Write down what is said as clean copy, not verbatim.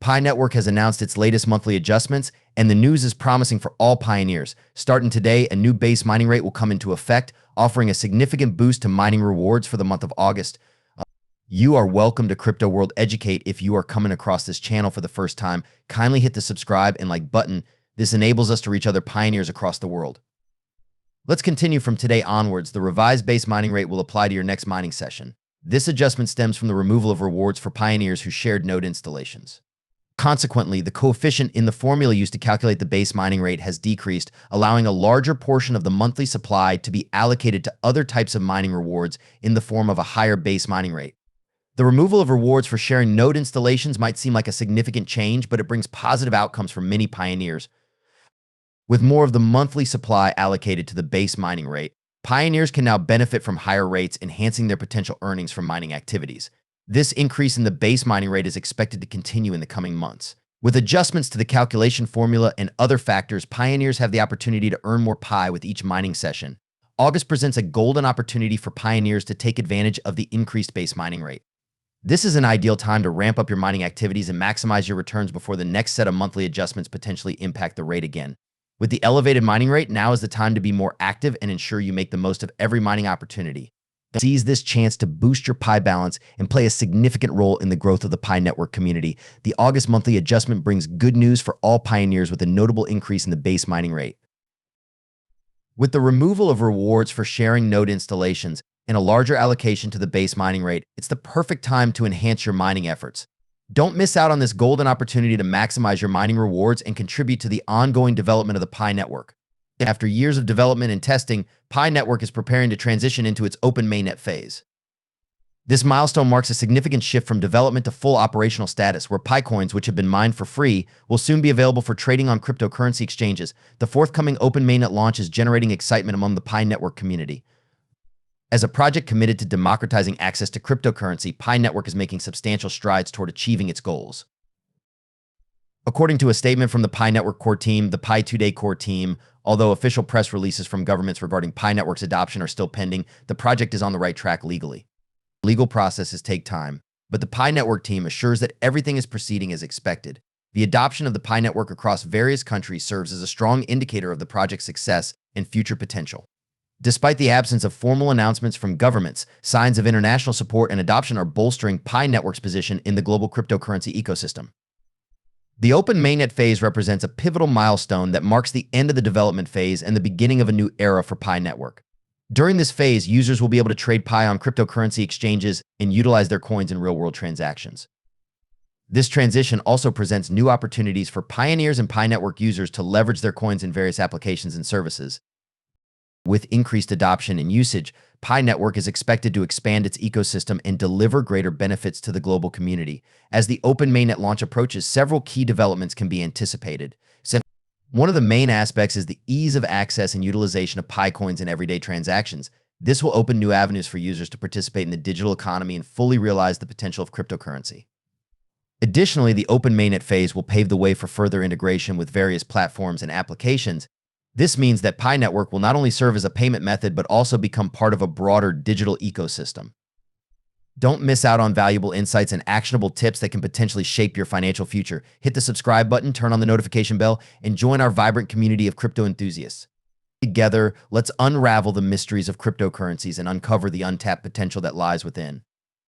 Pi Network has announced its latest monthly adjustments, and the news is promising for all pioneers. Starting today, a new base mining rate will come into effect, offering a significant boost to mining rewards for the month of August. You are welcome to Crypto World Educate. If you are coming across this channel for the first time, kindly hit the subscribe and like button. This enables us to reach other pioneers across the world. Let's continue from today onwards. The revised base mining rate will apply to your next mining session. This adjustment stems from the removal of rewards for pioneers who shared node installations. Consequently, the coefficient in the formula used to calculate the base mining rate has decreased, allowing a larger portion of the monthly supply to be allocated to other types of mining rewards in the form of a higher base mining rate. The removal of rewards for sharing node installations might seem like a significant change, but it brings positive outcomes for many pioneers. With more of the monthly supply allocated to the base mining rate, pioneers can now benefit from higher rates, enhancing their potential earnings from mining activities. This increase in the base mining rate is expected to continue in the coming months. With adjustments to the calculation formula and other factors, pioneers have the opportunity to earn more Pi with each mining session. August presents a golden opportunity for pioneers to take advantage of the increased base mining rate. This is an ideal time to ramp up your mining activities and maximize your returns before the next set of monthly adjustments potentially impact the rate again. With the elevated mining rate, now is the time to be more active and ensure you make the most of every mining opportunity. Seize this chance to boost your Pi balance and play a significant role in the growth of the Pi network community. The August monthly adjustment brings good news for all pioneers with a notable increase in the base mining rate. With the removal of rewards for sharing node installations and a larger allocation to the base mining rate, it's the perfect time to enhance your mining efforts. Don't miss out on this golden opportunity to maximize your mining rewards and contribute to the ongoing development of the Pi network. After years of development and testing, Pi Network is preparing to transition into its open mainnet phase. This milestone marks a significant shift from development to full operational status, where Pi coins, which have been mined for free, will soon be available for trading on cryptocurrency exchanges. The forthcoming open mainnet launch is generating excitement among the Pi Network community. As a project committed to democratizing access to cryptocurrency, Pi Network is making substantial strides toward achieving its goals. According to a statement from the Pi Network core team, the Pi Today core team, although official press releases from governments regarding Pi Network's adoption are still pending, the project is on the right track legally. Legal processes take time, but the Pi Network team assures that everything is proceeding as expected. The adoption of the Pi Network across various countries serves as a strong indicator of the project's success and future potential. Despite the absence of formal announcements from governments, signs of international support and adoption are bolstering Pi Network's position in the global cryptocurrency ecosystem. The open mainnet phase represents a pivotal milestone that marks the end of the development phase and the beginning of a new era for Pi Network. During this phase, users will be able to trade Pi on cryptocurrency exchanges and utilize their coins in real-world transactions. This transition also presents new opportunities for pioneers and Pi Network users to leverage their coins in various applications and services. With increased adoption and usage, Pi Network is expected to expand its ecosystem and deliver greater benefits to the global community. As the open mainnet launch approaches, several key developments can be anticipated. One of the main aspects is the ease of access and utilization of Pi coins in everyday transactions. This will open new avenues for users to participate in the digital economy and fully realize the potential of cryptocurrency. Additionally, the open mainnet phase will pave the way for further integration with various platforms and applications. This means that Pi Network will not only serve as a payment method, but also become part of a broader digital ecosystem. Don't miss out on valuable insights and actionable tips that can potentially shape your financial future. Hit the subscribe button, turn on the notification bell, and join our vibrant community of crypto enthusiasts. Together, let's unravel the mysteries of cryptocurrencies and uncover the untapped potential that lies within.